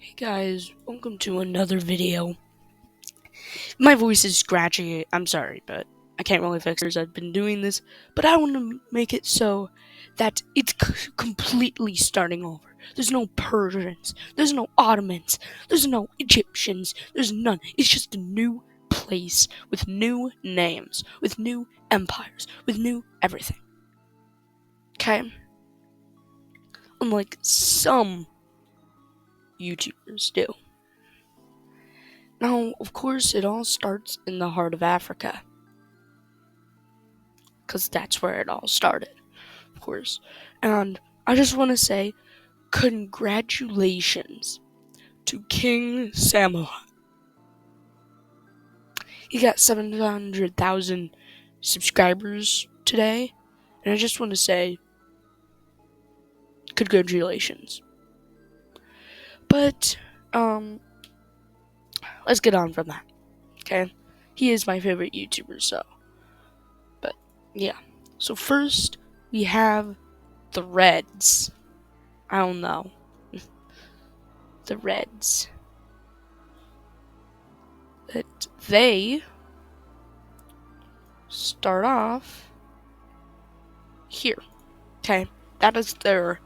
Hey guys, welcome to another video. My voice is scratchy, I'm sorry, but I can't really fix it. I've been doing this, but I want to make it so that it's completely starting over. There's no Persians, there's no Ottomans, there's no Egyptians, there's none. It's just a new place with new names, with new empires, with new everything. Okay? Unlike some YouTubers do. Now, of course, it all starts in the heart of Africa. Because that's where it all started, of course. And I just want to say, congratulations to King Samurai. He got 700,000 subscribers today. And I just want to say, congratulations. But, let's get on from that, okay? He is my favorite YouTuber, so. But, yeah. So first, we have the Reds. I don't know. The Reds. That they start off here. Okay? That is their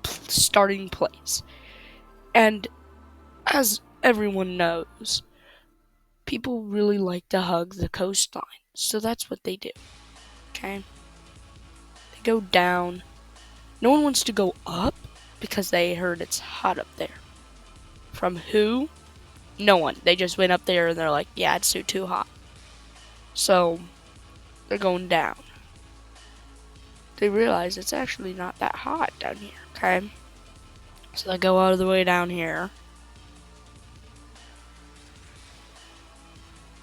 starting place. And as everyone knows, people really like to hug the coastline. So that's what they do. Okay? They go down. No one wants to go up because they heard it's hot up there. From who? No one. They just went up there and they're like, yeah, it's too hot. So they're going down. They realize it's actually not that hot down here, okay? So they go all the way down here.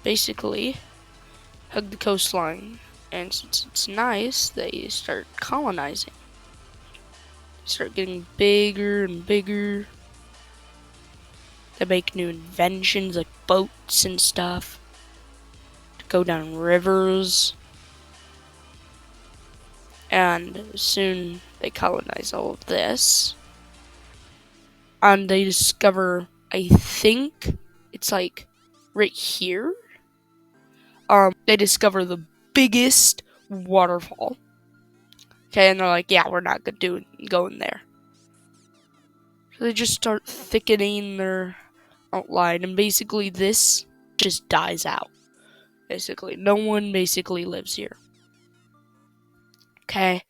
Basically, hug the coastline. And since it's nice, they start colonizing. They start getting bigger and bigger. They make new inventions like boats and stuff. To go down rivers. And soon they colonize all of this. And they discover, I think it's like right here. They discover the biggest waterfall. Okay, and they're like, yeah, we're not going there. So they just start thickening their outline, and basically this just dies out. Basically, no one basically lives here. Okay,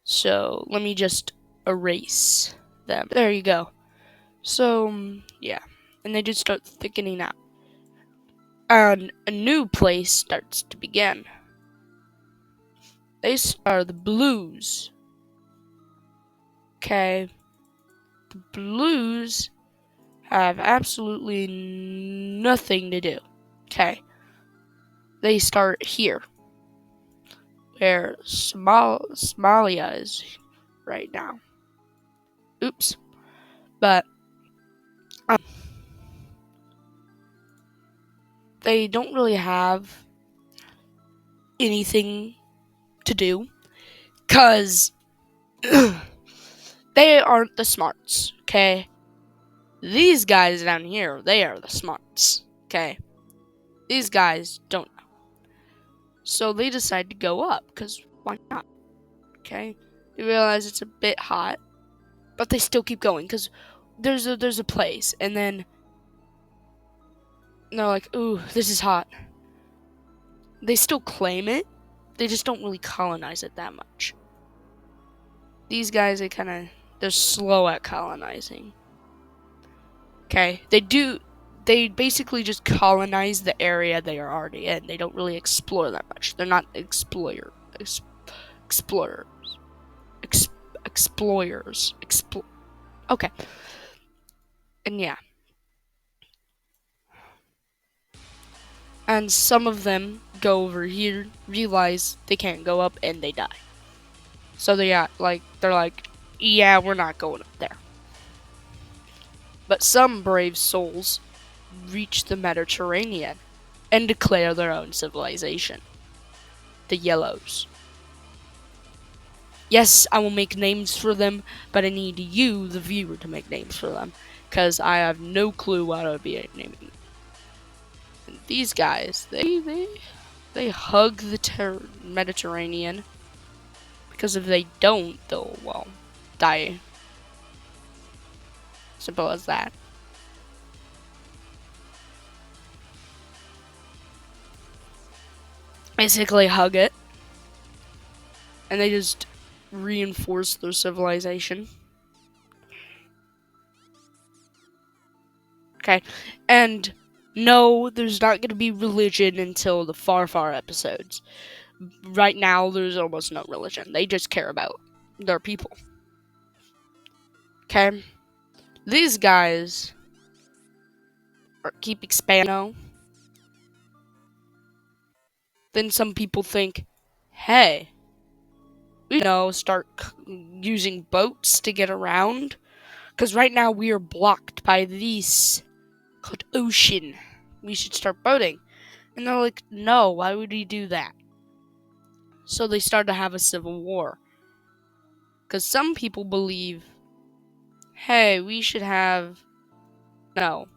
so let me just erase them. There you go. So, yeah, and they just start thickening out. And a new place starts to begin. They start the Blues. Okay, the Blues have absolutely nothing to do. Okay, they start here, where Somalia is right now. Oops, but they don't really have anything to do, cause they aren't the smarts. Okay. These guys down here, they are the smarts, okay? These guys don't know. So they decide to go up, because why not, okay? They realize it's a bit hot, but they still keep going, because there's a place, and then they're like, ooh, this is hot. They still claim it, they just don't really colonize it that much. These guys, they're slow at colonizing. Okay, they basically just colonize the area they are already in. They don't really explore that much. They're not explorers. Okay. And yeah. And some of them go over here, realize they can't go up, and they die. So they're like, yeah, we're not going up there. But some brave souls reach the Mediterranean and declare their own civilization. The Yellows. Yes, I will make names for them, but I need you, the viewer, to make names for them, because I have no clue what I would be naming. And these guys, they hug the Mediterranean, because if they don't, they'll, well, die. Simple as that. Basically hug it, and they just reinforce their civilization. Okay, and no, there's not going to be religion until the far, far episodes. Right now, there's almost no religion. They just care about their people. Okay, these guys keep expanding. Then some people think, hey, we start using boats to get around. Because right now we are blocked by this called ocean. We should start boating. And they're like, no, why would we do that? So they start to have a civil war. Because some people believe, hey, we should have, no,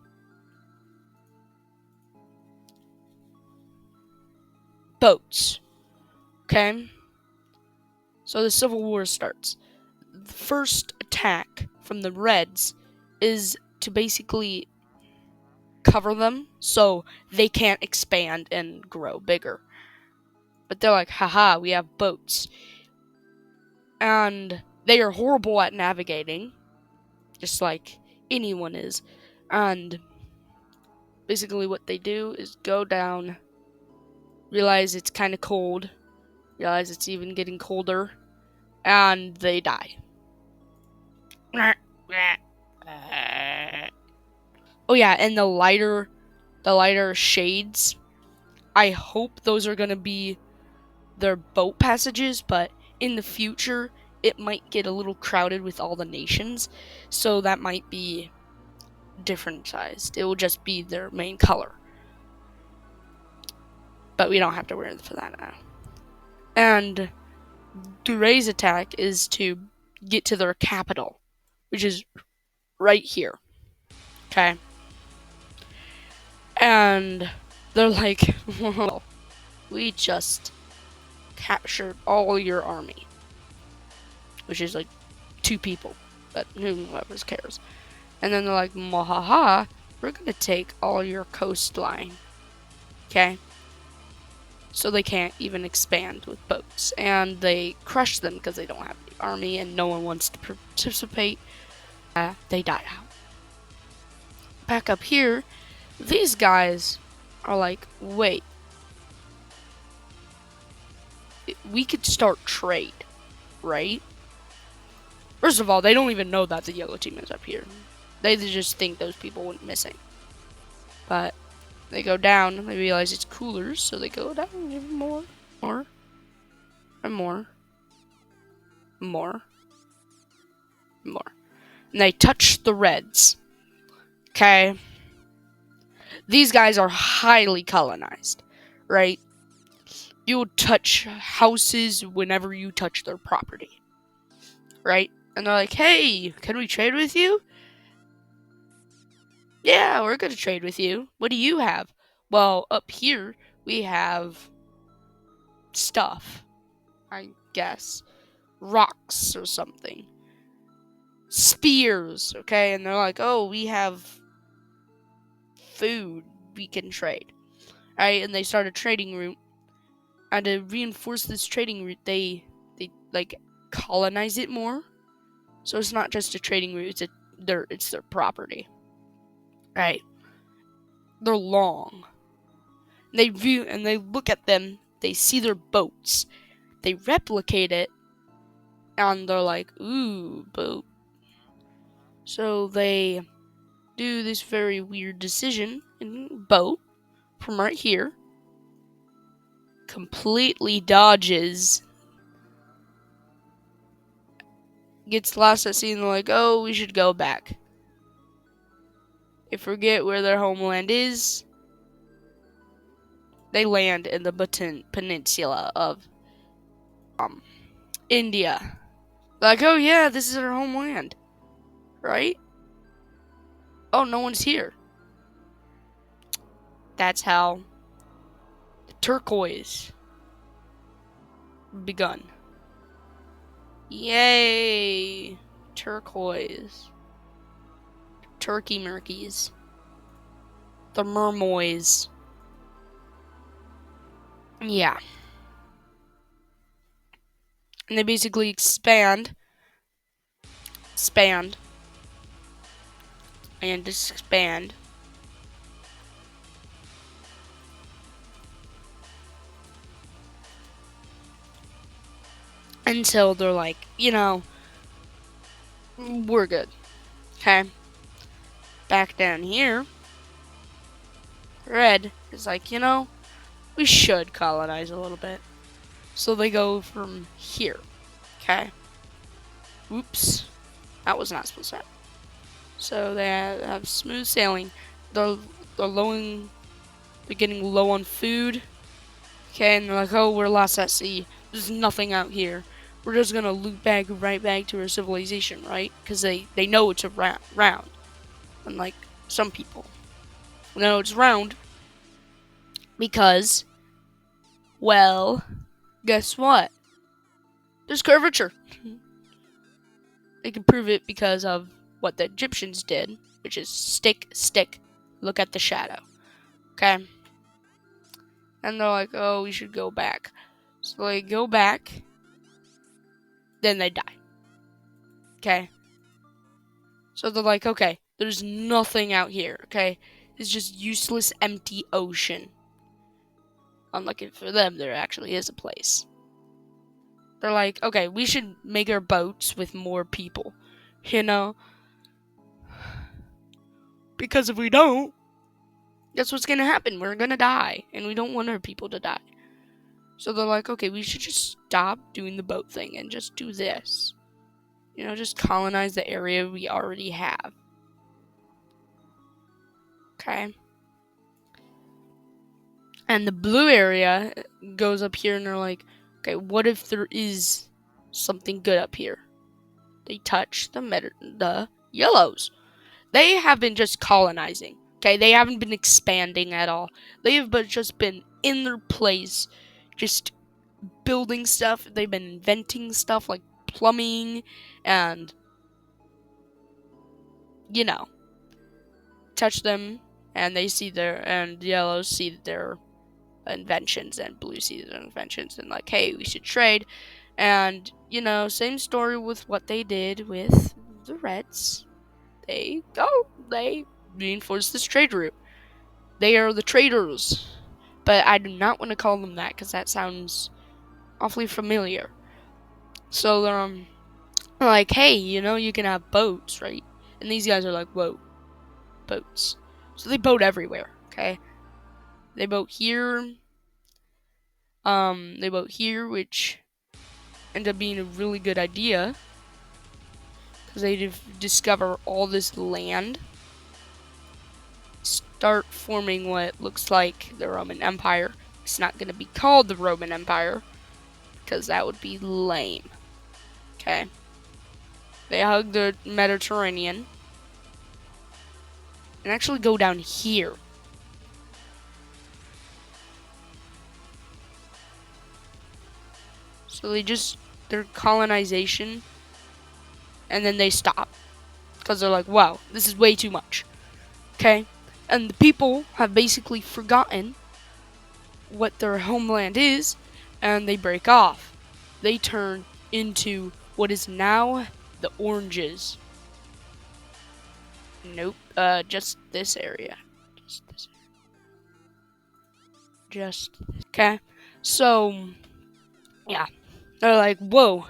boats. Okay? So the civil war starts. The first attack from the Reds is to basically cover them so they can't expand and grow bigger. But they're like, haha, we have boats. And they are horrible at navigating, just like anyone is. And basically what they do is go down, realize it's kind of cold, realize it's even getting colder, and they die. Oh yeah, and the lighter shades, I hope those are going to be their boat passages, but in the future it might get a little crowded with all the nations, so that might be different sized. It will just be their main color. But we don't have to worry for that now. And Duray's attack is to get to their capital, which is right here. Okay? And they're like, well, we just captured all your army. Which is like 2 people, but whoever cares. And then they're like, Mahaha, we're gonna take all your coastline. Okay? So they can't even expand with boats. And they crush them because they don't have the army and no one wants to participate. They die out. Back up here, these guys are like, wait, we could start trade, right? First of all, they don't even know that the yellow team is up here. They just think those people went missing. But they go down, they realize it's cooler, so they go down even more, and more. And they touch the Reds. Okay? These guys are highly colonized, right? You'll touch houses whenever you touch their property, right? And they're like, hey, can we trade with you? Yeah, we're gonna trade with you. What do you have? Well, up here, we have stuff, I guess. Rocks or something. Spears, okay? And they're like, oh, we have food we can trade. Alright, and they start a trading route. And to reinforce this trading route, they like colonize it more. So it's not just a trading route, it's their property. Right. They're long. They look at them, they see their boats. They replicate it, and they're like, ooh, boat. So they do this very weird decision in boat from right here. Completely dodges. Gets lost at sea and they're like, oh, we should go back. They forget where their homeland is. They land in the peninsula of India. Like, oh yeah, this is our homeland, right? Oh, no one's here. That's how the turquoise begun. Yay! Turquoise. Turkey murkies. The mermoys. Yeah. And they basically expand, and expand until they're like, we're good. Okay? Back down here, Red is like, we should colonize a little bit. So they go from here. Okay? Oops. That was not supposed to happen. So they have smooth sailing. They're getting low on food. Okay, and they're like, oh, we're lost at sea. There's nothing out here. We're just gonna loop right back to our civilization, right? Because they know it's round. Unlike some people. They know it's round because, well, guess what? There's curvature. They can prove it because of what the Egyptians did, which is stick, look at the shadow. Okay? And they're like, oh, we should go back. So they go back, then they die. Okay? So they're like, okay, there's nothing out here, okay? It's just useless, empty ocean. Unlucky for them, there actually is a place. They're like, okay, we should make our boats with more people, Because if we don't, that's what's gonna happen. We're gonna die, and we don't want our people to die. So they're like, okay, we should just stop doing the boat thing and just do this. Just colonize the area we already have. Okay? And the blue area goes up here, and they're like, okay, what if there is something good up here? They touch the yellows. They have been just colonizing. Okay, they haven't been expanding at all. They have just been in their place, just building stuff. They've been inventing stuff like plumbing and, touch them, and they see and yellows see their inventions, and blue see their inventions, and like, hey, we should trade. And, same story with what they did with the reds. They reinforce this trade route. They are the traders. But I do not want to call them that because that sounds awfully familiar. So they're like, hey, you can have boats, right? And these guys are like, whoa, boats. So they boat everywhere, okay? They boat here. Which ended up being a really good idea. Because they discover all this land. Start forming what looks like the Roman Empire. It's not going to be called the Roman Empire, because that would be lame. Okay. They hug the Mediterranean and actually go down here. So their colonization, and then they stop. Because they're like, wow, this is way too much. Okay? And the people have basically forgotten what their homeland is, and they break off. They turn into what is now the oranges. Nope, just this area. Okay? So, yeah. They're like, whoa,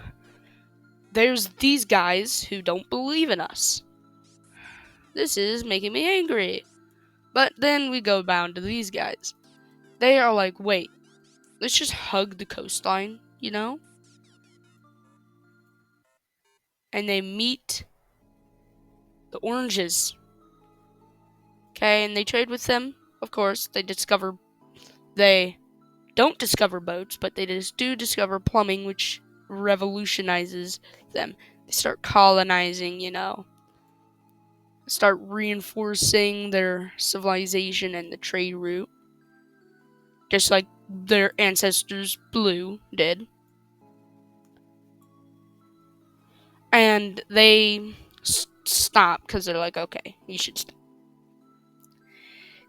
there's these guys who don't believe in us. This is making me angry. But then we go down to these guys. They are like, wait, let's just hug the coastline, And they meet the oranges. Okay, and they trade with them, of course. They don't discover boats, but they just do discover plumbing, which revolutionizes them. They start colonizing, start reinforcing their civilization and the trade route, just like their ancestors Blue did. And they stop because they're like, okay, you should stop.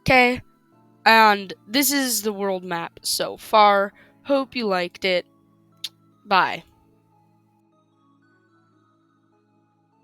Okay, and this is the world map so far. Hope you liked it. Bye.